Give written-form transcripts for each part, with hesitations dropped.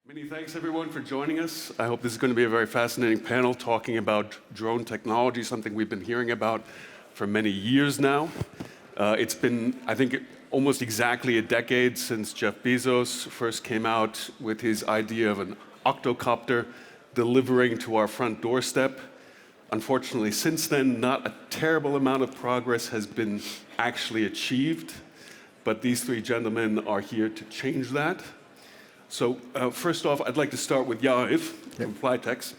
Many thanks, everyone, for joining us. I hope this is going to be a very fascinating panel talking about drone technology, something we've been hearing about for many years now. It's been, I think, almost exactly a decade since Jeff Bezos first came out with his idea of an octocopter delivering to our front doorstep. Unfortunately, since then, not a terrible amount of progress has been actually achieved, but these three gentlemen are here to change that. So first off, I'd like to start with Yariv from Flytrex,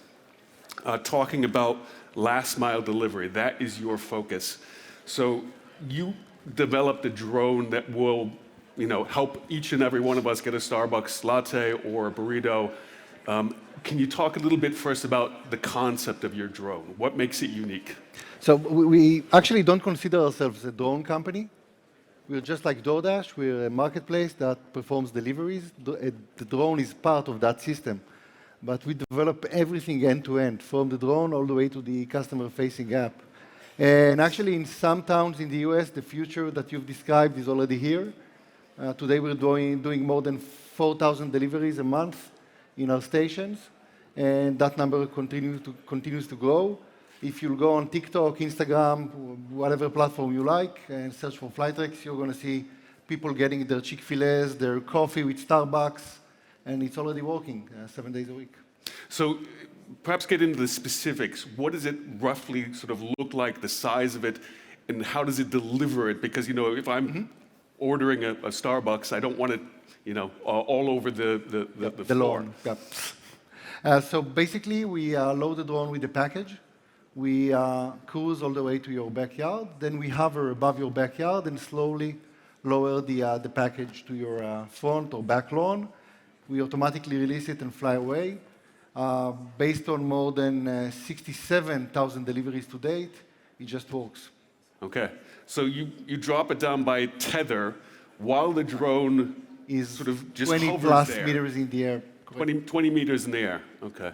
talking about last mile delivery. That is your focus. So you developed a drone that will, help each and every one of us get a Starbucks latte or a burrito. Can you talk a little bit first about the concept of your drone? What makes it unique? So we actually don't consider ourselves a drone company. We're just like DoorDash. We're a marketplace that performs deliveries. The drone is part of that system. But we develop everything end-to-end, from the drone all the way to the customer-facing app. And actually, in some towns in the US, the future that you've described is already here. Today, we're doing more than 4,000 deliveries a month in our stations. And that number continues to grow. If you go on TikTok, Instagram, whatever platform you like, and search for Flytrex, you're going to see people getting their Chick-fil-A's, their coffee with Starbucks, and it's already working 7 days a week. So perhaps get into the specifics. What does it roughly sort of look like, the size of it, and how does it deliver it? Because, if I'm ordering a Starbucks, I don't want it, all over the floor. Lawn. So basically, we load the drone with the package. We cruise all the way to your backyard. Then we hover above your backyard and slowly lower the package to your front or back lawn. We automatically release it and fly away. Based on more than 67,000 deliveries to date, it just works. Okay. So you drop it down by tether while the drone is sort of just 20 plus meters in the air. 20 meters in the air. Okay.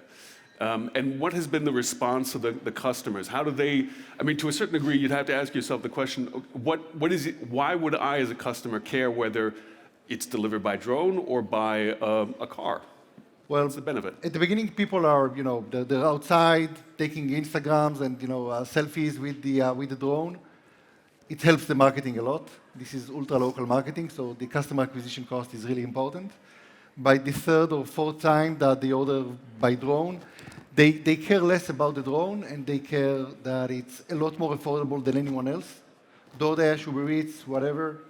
And what has been the response of the customers? How do they, to a certain degree, you'd have to ask yourself the question, what is it, why would I as a customer care whether it's delivered by drone or by a car? Well, what's the benefit? At the beginning, people are, they're outside taking Instagrams and, selfies with the drone. It helps the marketing a lot. This is ultra-local marketing, so the customer acquisition cost is really important. By the third or fourth time that they order by drone, they care less about the drone, and they care that it's a lot more affordable than anyone else. DoorDash, Uber Eats, whatever,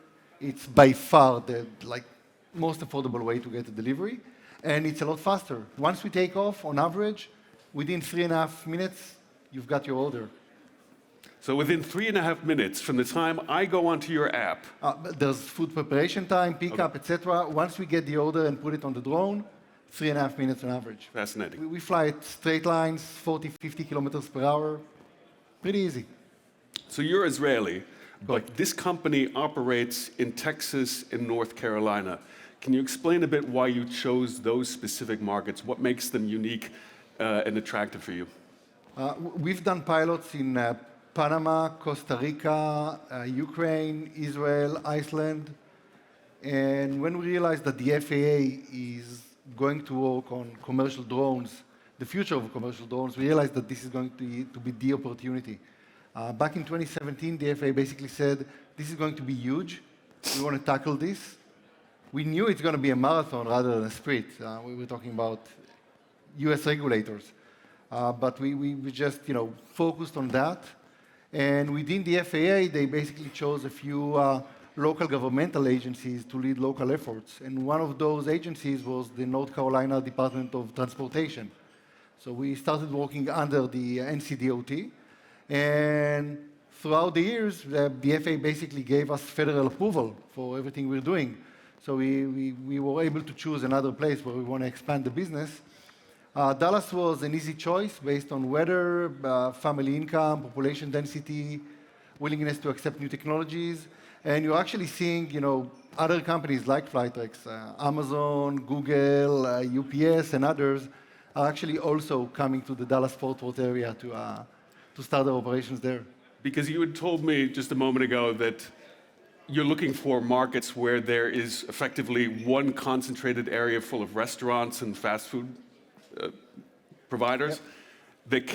it's by far the most affordable way to get a delivery, and it's a lot faster. Once we take off, on average, within 3.5 minutes, you've got your order. So within 3.5 minutes from the time I go onto your app. There's food preparation time, pickup, etc. Once we get the order and put it on the drone, 3.5 minutes on average. Fascinating. We fly at straight lines, 40, 50 kilometers per hour. Pretty easy. So you're Israeli, but this company operates in Texas and North Carolina. Can you explain a bit why you chose those specific markets? What makes them unique and attractive for you? We've done pilots in Panama, Costa Rica, Ukraine, Israel, Iceland. And when we realized that the FAA is going to work on commercial drones, the future of commercial drones, we realized that this is going to be the opportunity. Back in 2017, the FAA basically said, this is going to be huge. We want to tackle this. We knew it's going to be a marathon rather than a sprint. We were talking about US regulators. But we just focused on that. And within the FAA, they basically chose a few local governmental agencies to lead local efforts. And one of those agencies was the North Carolina Department of Transportation. So we started working under the NCDOT. And throughout the years, the FAA basically gave us federal approval for everything we're doing. So we were able to choose another place where we want to expand the business. Dallas was an easy choice based on weather, family income, population density, willingness to accept new technologies. And you're actually seeing, other companies like Flytrex, Amazon, Google, UPS, and others are actually also coming to the Dallas-Fort Worth area to start their operations there. Because you had told me just a moment ago that you're looking for markets where there is effectively one concentrated area full of restaurants and fast food providers that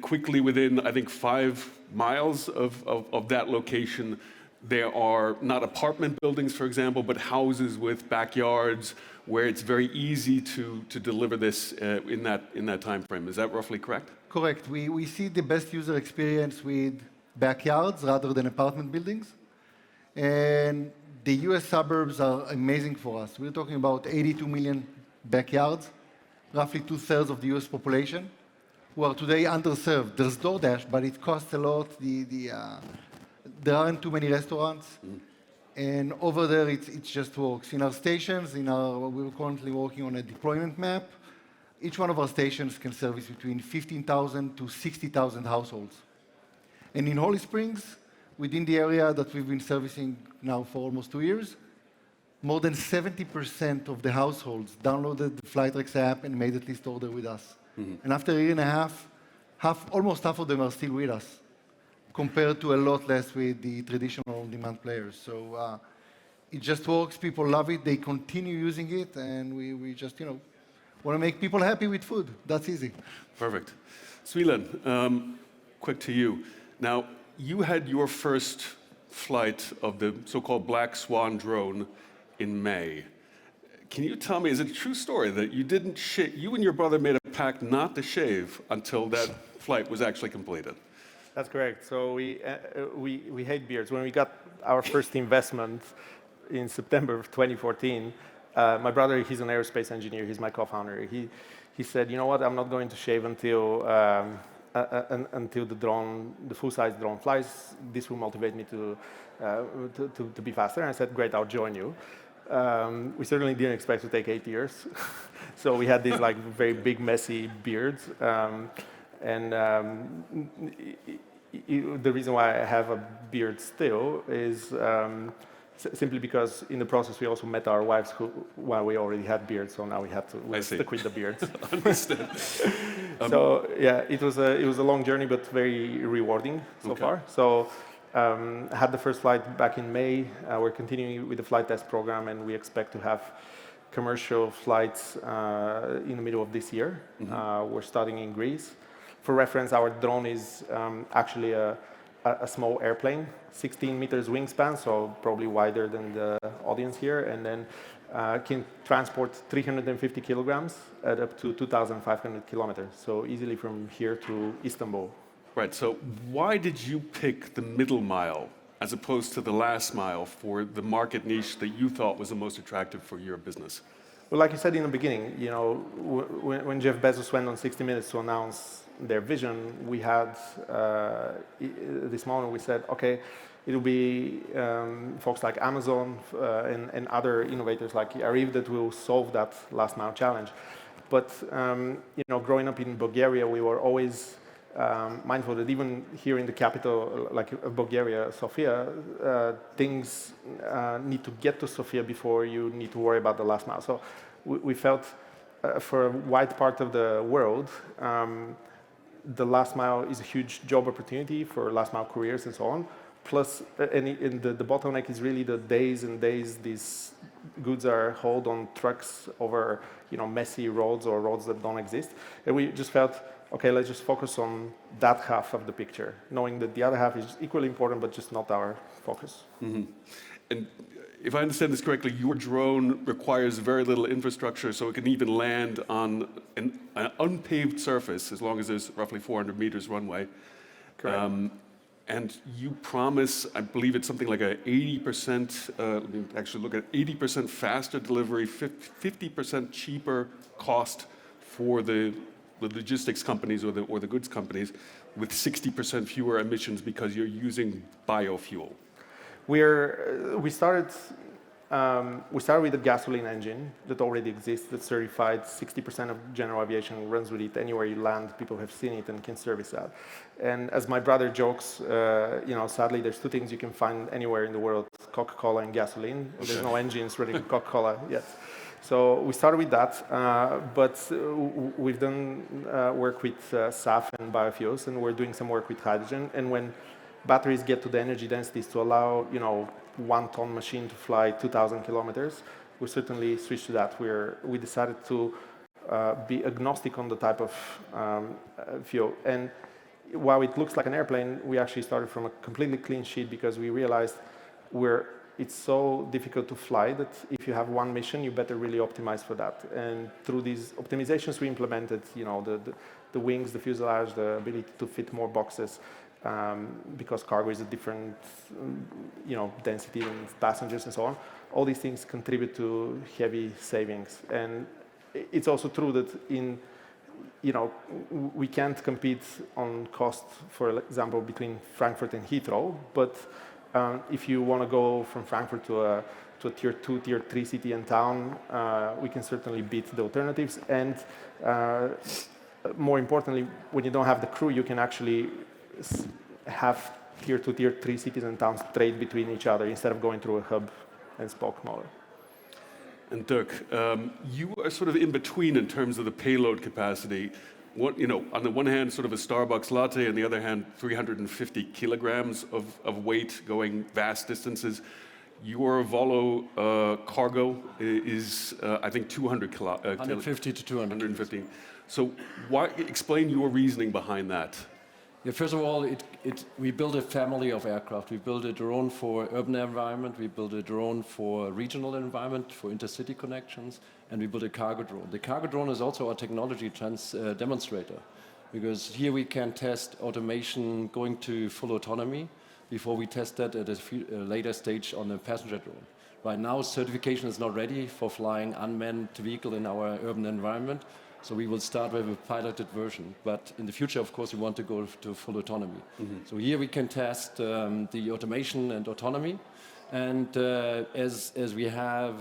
quickly within, I think, 5 miles of that location, there are not apartment buildings, for example, but houses with backyards where it's very easy to deliver this in that time frame. Is that roughly correct? Correct. We see the best user experience with backyards rather than apartment buildings. And the US suburbs are amazing for us. We're talking about 82 million backyards, roughly 2/3 of the US population, who are today underserved. There's DoorDash, but it costs a lot. There aren't too many restaurants. And over there, it just works. In our stations, we're currently working on a deployment map. Each one of our stations can service between 15,000 to 60,000 households. And in Holly Springs, within the area that we've been servicing now for almost 2 years, more than 70% of the households downloaded the Flytrex app and made at least order with us. And after a year and a half, almost half of them are still with us, compared to a lot less with the traditional on-demand players. So it just works. People love it. They continue using it, and we just want to make people happy with food. That's easy. Perfect. Svilen, quick to you. Now, you had your first flight of the so-called Black Swan drone in May. Can you tell me, is it a true story that you didn't you and your brother made a pact not to shave until that flight was actually completed? That's correct. So we hate beards. When we got our first investment in September of 2014, my brother, he's an aerospace engineer. He's my co-founder. He said, you know what? I'm not going to shave until the full-size drone flies. This will motivate me to be faster. And I said, great, I'll join you. We certainly didn't expect to take 8 years. So we had these like very big, messy beards. The reason why I have a beard still is simply because in the process we also met our wives while we already had beards, so now we had to stick with the beards. Understood. So yeah, it was a long journey, but very rewarding so far. So I had the first flight back in May. We're continuing with the flight test program, and we expect to have commercial flights in the middle of this year. We're starting in Greece. For reference, our drone is actually a small airplane, 16 meters wingspan, so probably wider than the audience here, and then can transport 350 kilograms at up to 2,500 kilometers, so easily from here to Istanbul. Right, so why did you pick the middle mile as opposed to the last mile for the market niche that you thought was the most attractive for your business? Well, like you said in the beginning, when Jeff Bezos went on 60 Minutes to announce their vision, we had this moment. We said, okay, it'll be folks like Amazon and other innovators like Yariv that will solve that last mile challenge. But growing up in Bulgaria, we were always mindful that even here in the capital, like Bulgaria, Sofia, things need to get to Sofia before you need to worry about the last mile. So we felt for a wide part of the world, the last mile is a huge job opportunity for last mile careers and so on. Plus, the bottleneck is really the days and days these goods are hauled on trucks over messy roads or roads that don't exist. And we just felt, okay, let's just focus on that half of the picture, knowing that the other half is equally important, but just not our focus. And if I understand this correctly, your drone requires very little infrastructure, so it can even land on an unpaved surface as long as there's roughly 400 meters runway. Correct. And you promise, I believe it's something like a 80%, let me actually look at 80% faster delivery, 50% cheaper cost for the logistics companies or the goods companies, with 60% fewer emissions because you're using biofuel. We started with a gasoline engine that already exists, that's certified. 60% of general aviation runs with it. Anywhere you land, people have seen it and can service that. And as my brother jokes, sadly, there's two things you can find anywhere in the world: Coca-Cola and gasoline. There's no engines ready for Coca-Cola yet. So we started with that, but we've done work with SAF and biofuels, and we're doing some work with hydrogen. And when batteries get to the energy densities to allow, 1-ton machine to fly 2,000 kilometers, we certainly switched to that. We decided to be agnostic on the type of fuel. And while it looks like an airplane, we actually started from a completely clean sheet because we realized it's so difficult to fly that if you have one mission, you better really optimize for that. And through these optimizations, we implemented, the wings, the fuselage, the ability to fit more boxes, because cargo is a different, density than passengers and so on. All these things contribute to heavy savings. And it's also true that we can't compete on cost, for example, between Frankfurt and Heathrow, but if you want to go from Frankfurt to a tier 2, tier 3 city and town, we can certainly beat the alternatives. And more importantly, when you don't have the crew, you can actually have tier 2, tier 3 cities and towns trade between each other instead of going through a hub and spoke model. And Dirk, you are sort of in between in terms of the payload capacity. On the one hand, sort of a Starbucks latte, on the other hand, 350 kilograms of weight going vast distances. Your Volo cargo is, I think, 200 150 to 200. 150. So explain your reasoning behind that. Yeah, first of all, we built a family of aircraft. We built a drone for urban environment, we built a drone for regional environment, for intercity connections, and we built a cargo drone. The cargo drone is also our technology demonstrator, because here we can test automation going to full autonomy before we test that at a later stage on a passenger drone. Right now, certification is not ready for flying unmanned vehicle in our urban environment. So we will start with a piloted version, but in the future, of course, we want to go to full autonomy. Mm-hmm. So here we can test the automation and autonomy, and as we have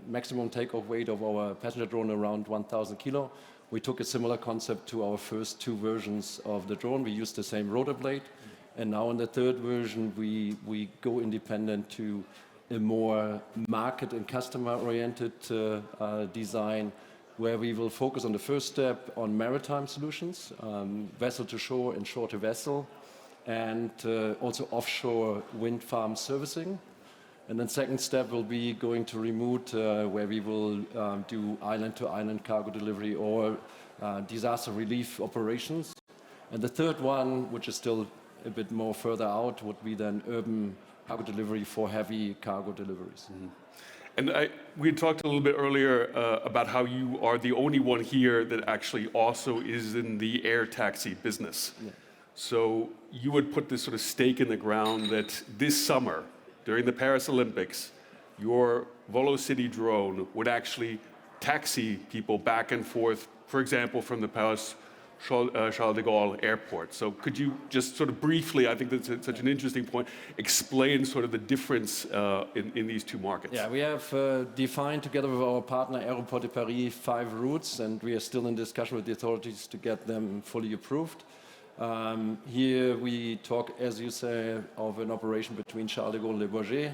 maximum takeoff weight of our passenger drone around 1,000 kilo, we took a similar concept to our first two versions of the drone. We used the same rotor blade, and now in the third version, we go independent to a more market and customer-oriented design, where we will focus on the first step on maritime solutions, vessel to shore and shore to vessel, and also offshore wind farm servicing. And then second step will be going to remote, where we will do island-to-island cargo delivery or disaster relief operations. And the third one, which is still a bit more further out, would be then urban cargo delivery for heavy cargo deliveries. Mm-hmm. And we talked a little bit earlier about how you are the only one here that actually also is in the air taxi business. Yeah. So you would put this sort of stake in the ground that this summer, during the Paris Olympics, your Volocity drone would actually taxi people back and forth, for example, from the Paris Charles de Gaulle airport. So could you just sort of briefly, I think that's such an interesting point, explain sort of the difference in these two markets? Yeah, we have defined together with our partner Aéroport de Paris 5 routes, and we are still in discussion with the authorities to get them fully approved. Here we talk, as you say, of an operation between Charles de Gaulle and Le Bourget,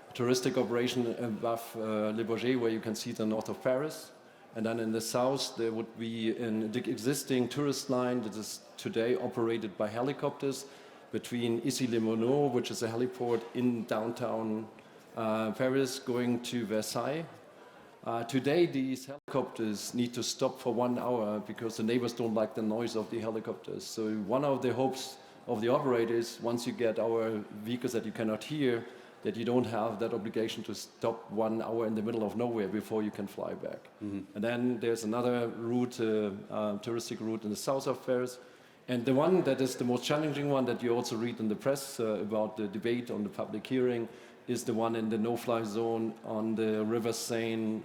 a touristic operation above Le Bourget, where you can see the north of Paris. And then in the south, there would be an existing tourist line that is today operated by helicopters between Issy-les-Moulineaux, which is a heliport in downtown Paris, going to Versailles. Today, these helicopters need to stop for 1 hour because the neighbors don't like the noise of the helicopters. So one of the hopes of the operators, once you get our vehicles that you cannot hear, that you don't have that obligation to stop 1 hour in the middle of nowhere before you can fly back. Mm-hmm. And then there's another route, touristic route in the south of Paris. And the one that is the most challenging one that you also read in the press about the debate on the public hearing is the one in the no-fly zone on the River Seine,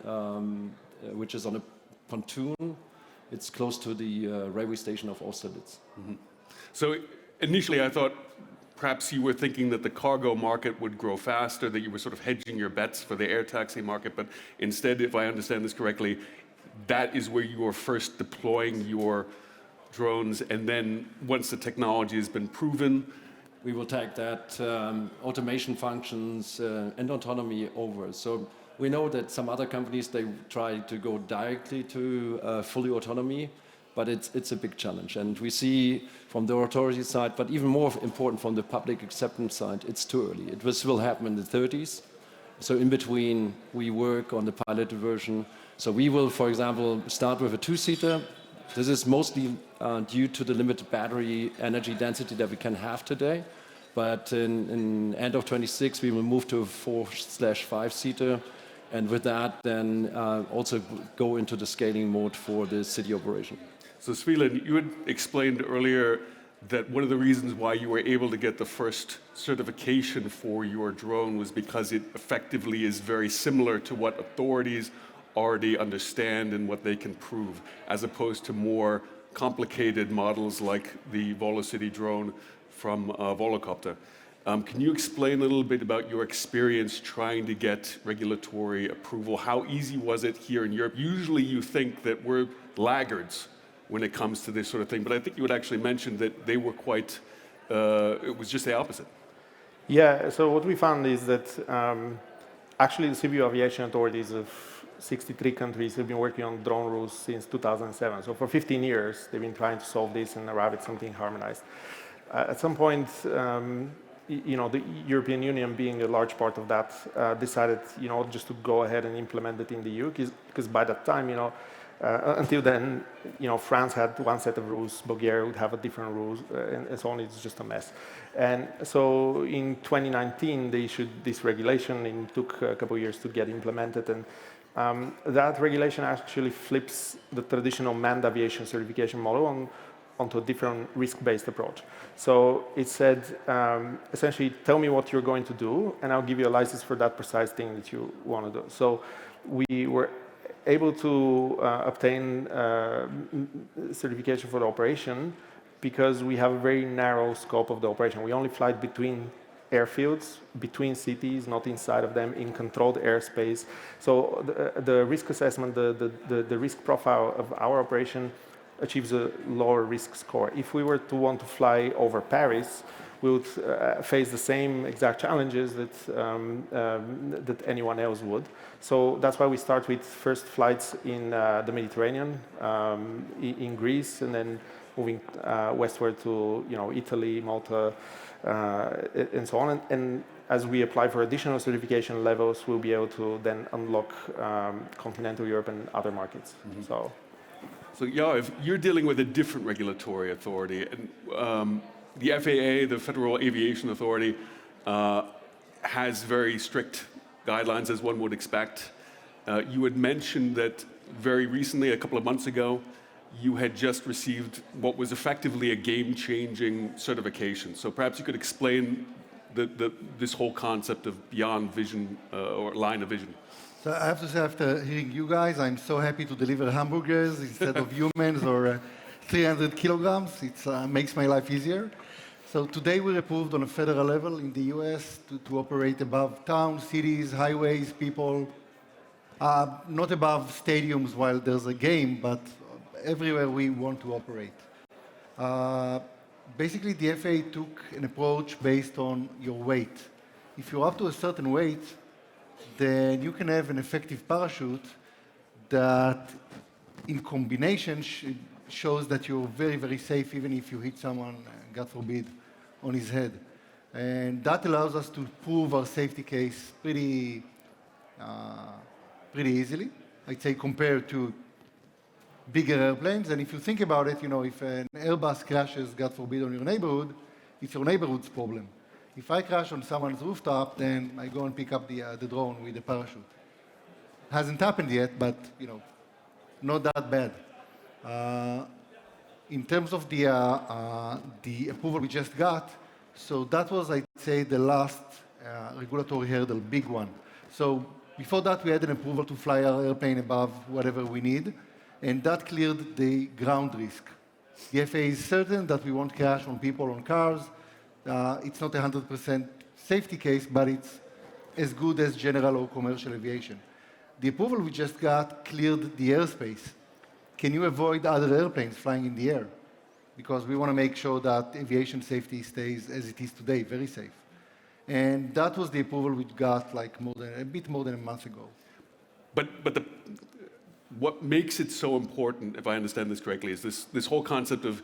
which is on a pontoon. It's close to the railway station of Austerlitz. Mm-hmm. So initially I thought perhaps you were thinking that the cargo market would grow faster, that you were sort of hedging your bets for the air taxi market, but instead, if I understand this correctly, that is where you are first deploying your drones, and then once the technology has been proven, we will take that automation functions and autonomy over. So we know that some other companies, they try to go directly to fully autonomy, but it's a big challenge. And we see from the authority side, but even more important from the public acceptance side, it's too early. This will happen in the 30s. So in between, we work on the piloted version. So we will, for example, start with a two-seater. This is mostly due to the limited battery energy density that we can have today. But in end of 26, we will move to a 4/5-seater. And with that, then also go into the scaling mode for the city operation. So Svilen, you had explained earlier that one of the reasons why you were able to get the first certification for your drone was because it effectively is very similar to what authorities already understand and what they can prove, as opposed to more complicated models like the Volocity drone from Volocopter. Can you explain a little bit about your experience trying to get regulatory approval? How easy was it here in Europe? Usually you think that we're laggards when it comes to this sort of thing, but I think you had actually mentioned that they were quite, it was just the opposite. Yeah, so what we found is that actually the civil aviation authorities of 63 countries have been working on drone rules since 2007. So for 15 years, they've been trying to solve this and arrive at something harmonized. At some point, the European Union, being a large part of that, decided, just to go ahead and implement it in the EU, because by that time, until then, France had one set of rules, Bulgaria would have a different rules, and so on. It's just a mess. And so in 2019, they issued this regulation, and it took a couple of years to get implemented. And that regulation actually flips the traditional manned aviation certification model onto a different risk-based approach. So it said, essentially, tell me what you're going to do, and I'll give you a license for that precise thing that you want to do. So we were able to obtain certification for the operation because we have a very narrow scope of the operation. We only fly between airfields, between cities, not inside of them, in controlled airspace. So the risk assessment, the risk profile of our operation achieves a lower risk score. If we were to want to fly over Paris, we would face the same exact challenges that anyone else would. So that's why we start with first flights in the Mediterranean, in Greece, and then moving westward to Italy, Malta, and so on. And as we apply for additional certification levels, we'll be able to then unlock continental Europe and other markets. Mm-hmm. So Yariv, you're dealing with a different regulatory authority. And, the FAA, the Federal Aviation Authority, has very strict guidelines, as one would expect. You had mentioned that very recently, a couple of months ago, you had just received what was effectively a game-changing certification. So perhaps you could explain this whole concept of beyond vision or line of vision. So I have to say, after hearing you guys, I'm so happy to deliver hamburgers instead of humans or 300 kilograms. It makes my life easier. So today we're approved on a federal level in the US to operate above towns, cities, highways, people, not above stadiums while there's a game, but everywhere we want to operate. Basically, the FAA took an approach based on your weight. If you're up to a certain weight, then you can have an effective parachute that, in combination, shows that you're very, very safe, even if you hit someone, God forbid, on his head. And that allows us to prove our safety case pretty easily, I'd say, compared to bigger airplanes. And if you think about it, if an Airbus crashes, God forbid, on your neighborhood, it's your neighborhood's problem. If I crash on someone's rooftop, then I go and pick up the drone with the parachute. Hasn't happened yet, but not that bad. In terms of the approval we just got, so that was, I'd say, the last regulatory hurdle, big one. So before that, we had an approval to fly our airplane above whatever we need, and that cleared the ground risk. The FAA is certain that we won't crash on people, on cars. It's not a 100% safety case, but it's as good as general or commercial aviation. The approval we just got cleared the airspace. Can you avoid other airplanes flying in the air? Because we want to make sure that aviation safety stays as it is today, very safe. And that was the approval we got like a bit more than a month ago. But what makes it so important, if I understand this correctly, is this whole concept of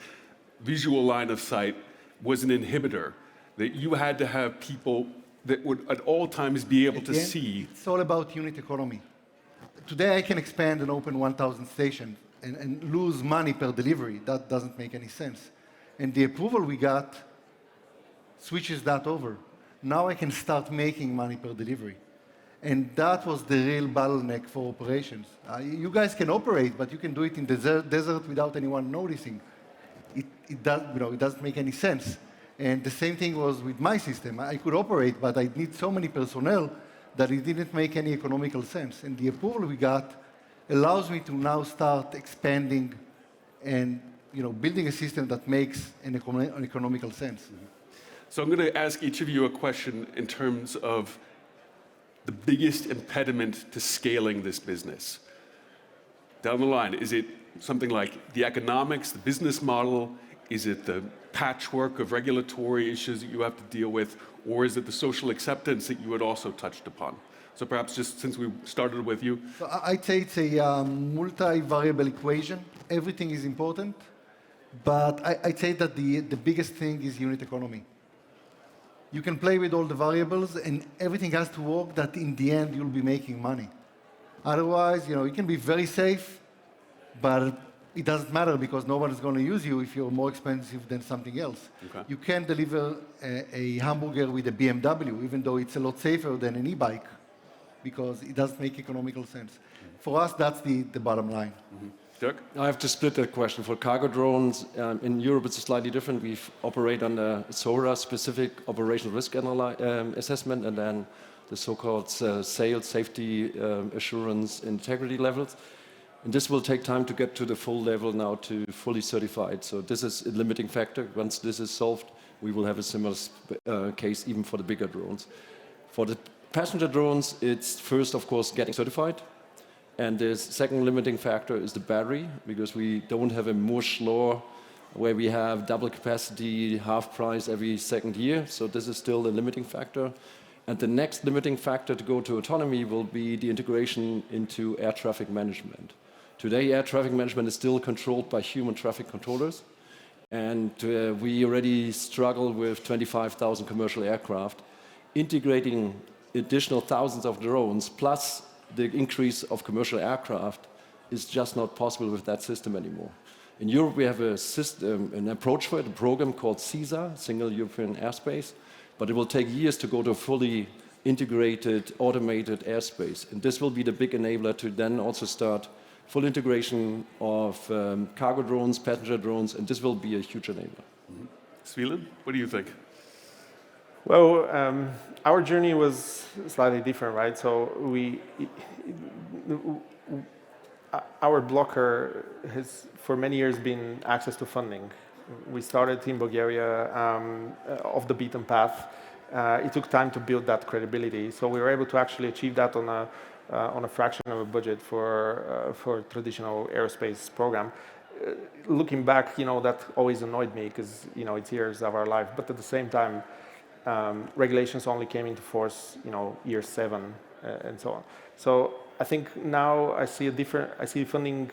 visual line of sight was an inhibitor, that you had to have people that would at all times be able to Again, see. it's all about unit economy. Today I can expand and open 1,000 stations and lose money per delivery. That doesn't make any sense. And the approval we got switches that over. Now I can start making money per delivery. And that was the real bottleneck for operations. You guys can operate, but you can do it in the desert without anyone noticing. It doesn't make any sense. And the same thing was with my system. I could operate, but I need so many personnel that it didn't make any economical sense. And the approval we got allows me to now start expanding and building a system that makes an economical sense. Mm-hmm. So I'm going to ask each of you a question in terms of the biggest impediment to scaling this business. Down the line, is it something like the economics, the business model? Is it the patchwork of regulatory issues that you have to deal with? Or is it the social acceptance that you had also touched upon? So perhaps just since we started with you. So I'd say it's a multi-variable equation. Everything is important, but I'd say that the biggest thing is unit economy. You can play with all the variables and everything has to work that in the end you'll be making money. Otherwise, you can be very safe, but it doesn't matter because no one is going to use you if you're more expensive than something else. Okay. You can't deliver a hamburger with a BMW, even though it's a lot safer than an e-bike, because it doesn't make economical sense. Mm-hmm. For us, that's the bottom line. Mm-hmm. Dirk? I have to split that question. For cargo drones, in Europe it's slightly different. We operate under SORA-specific operational risk assessment, and then the so-called sales, safety, assurance, integrity levels. And this will take time to get to the full level now to fully certified. So this is a limiting factor. Once this is solved, we will have a similar case even for the bigger drones. For the passenger drones, it's first, of course, getting certified. And the second limiting factor is the battery, because we don't have a Moore's law where we have double capacity, half price every second year. So this is still a limiting factor. And the next limiting factor to go to autonomy will be the integration into air traffic management. Today, air traffic management is still controlled by human traffic controllers. And we already struggle with 25,000 commercial aircraft. Integrating additional thousands of drones, plus the increase of commercial aircraft, is just not possible with that system anymore. In Europe, we have a system, an approach for it, a program called CESA, Single European Airspace, but it will take years to go to fully integrated, automated airspace. And this will be the big enabler to then also start full integration of cargo drones, passenger drones, and this will be a huge enabler. Mm-hmm. Svilen, what do you think? Well, our journey was slightly different, right? So our blocker has for many years been access to funding. We started in Bulgaria off the beaten path. It took time to build that credibility, so we were able to actually achieve that on a fraction of a budget for traditional aerospace program. Looking back, that always annoyed me because it's years of our life. But at the same time, regulations only came into force, year 7 and so on. So I think now I see funding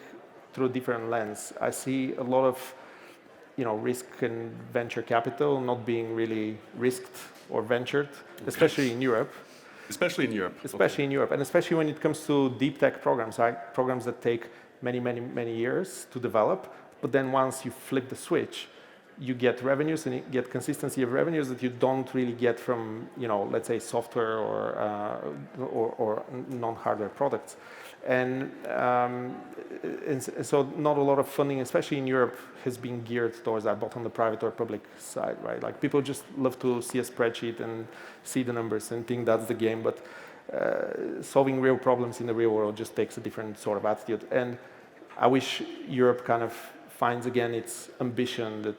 through a different lens. I see a lot of risk and venture capital not being really risked or ventured, especially in Europe. Especially in Europe. Especially in Europe, and especially when it comes to deep tech programs, right? Programs that take many years to develop, but then once you flip the switch, you get revenues and you get consistency of revenues that you don't really get from, let's say software or non-hardware products. And so not a lot of funding, especially in Europe, has been geared towards that, both on the private or public side, right? Like people just love to see a spreadsheet and see the numbers and think that's the game, but solving real problems in the real world just takes a different sort of attitude. And I wish Europe kind of finds again its ambition that,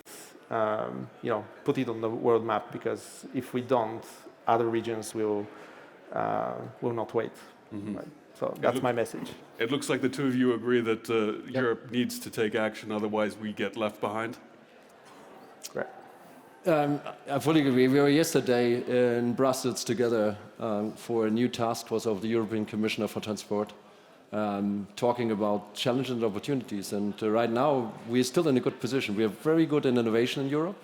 put it on the world map, because if we don't, other regions will not wait. Mm-hmm. Right? So that's my message. It looks like the two of you agree that Europe needs to take action, otherwise we get left behind. Right. I fully agree. We were yesterday in Brussels together for a new task force of the European Commissioner for Transport. talking about challenges and opportunities. And right now, we're still in a good position. We are very good in innovation in Europe.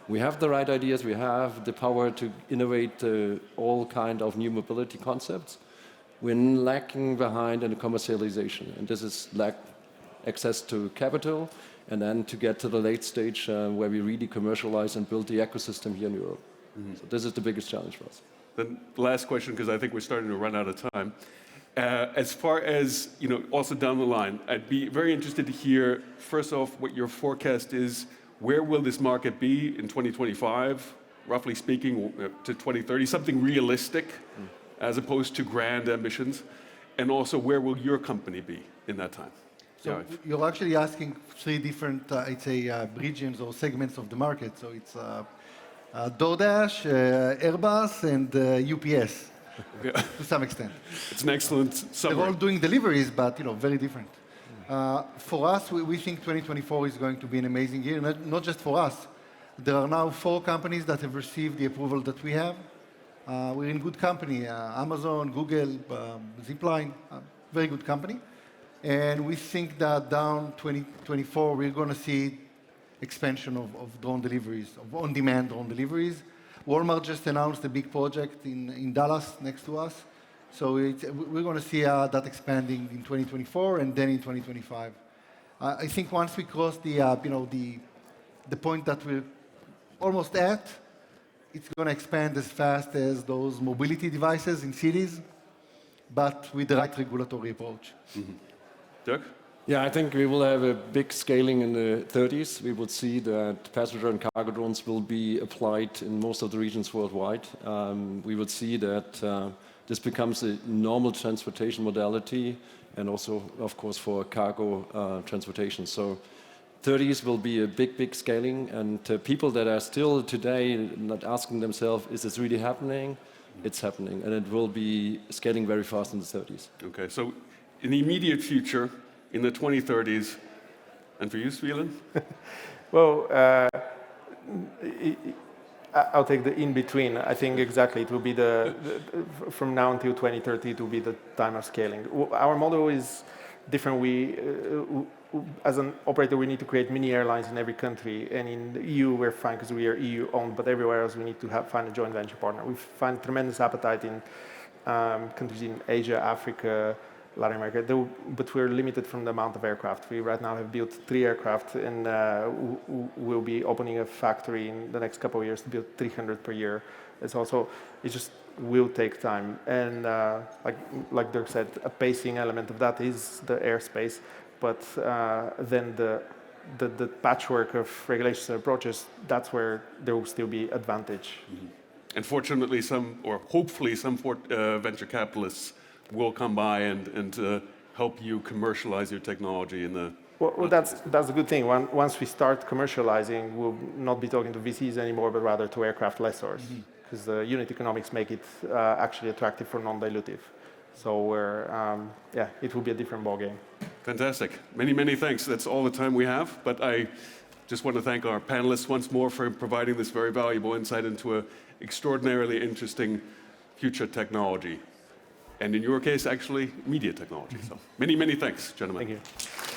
We have the right ideas. We have the power to innovate all kind of new mobility concepts. We're lacking behind in the commercialization, and this is lack access to capital, and then to get to the late stage where we really commercialize and build the ecosystem here in Europe. So this is the biggest challenge for us. Then the last question, because I think we're starting to run out of time. As far as, also down the line, I'd be very interested to hear, first off, what your forecast is. Where will this market be in 2025, roughly speaking, to 2030? Something realistic, as opposed to grand ambitions. And also, where will your company be in that time? So you're actually asking three different, I'd say, regions or segments of the market. So it's DoorDash, Airbus, and UPS, to some extent. It's an excellent summary. They're all doing deliveries, but very different. For us, we think 2024 is going to be an amazing year, not just for us. There are now 4 companies that have received the approval that we have. We're in good company, Amazon, Google, Zipline, very good company. And we think that down 2024, we're going to see expansion of drone deliveries, of on-demand drone deliveries. Walmart just announced a big project in Dallas next to us. So we're going to see that expanding in 2024 and then in 2025. I think once we cross the point that we're almost at, it's going to expand as fast as those mobility devices in cities, but with the right regulatory approach. Dirk? Yeah, I think we will have a big scaling in the 30s. We will see that passenger and cargo drones will be applied in most of the regions worldwide. We will see that this becomes a normal transportation modality, and also, of course, for cargo transportation. So 30s will be a big scaling, and people that are still today not asking themselves, is this really happening? It's happening, and it will be scaling very fast in the 30s. Okay, so in the immediate future, in the 2030s, and for you, Svilen? Well, I'll take the in-between. I think exactly it will be from now until 2030, it will be the time of scaling. Our model is different. As an operator, we need to create mini airlines in every country, and in the EU, we're fine because we are EU-owned, but everywhere else, we need to find a joint venture partner. We find tremendous appetite in countries in Asia, Africa, Latin America, but we're limited from the amount of aircraft. We right now have built 3 aircraft, and we'll be opening a factory in the next couple of years to build 300 per year. It just will take time. And like Dirk said, a pacing element of that is the airspace, but then the patchwork of regulations and approaches, that's where there will still be advantage. And fortunately, hopefully some venture capitalists will come by and help you commercialize your technology in the... Well, that's a good thing. Once we start commercializing, we'll not be talking to VCs anymore, but rather to aircraft lessors, because the unit economics make it actually attractive for non-dilutive. So it will be a different ballgame. Fantastic. Many thanks. That's all the time we have, but I just want to thank our panelists once more for providing this very valuable insight into an extraordinarily interesting future technology. And in your case, actually, media technology. So many thanks, gentlemen. Thank you.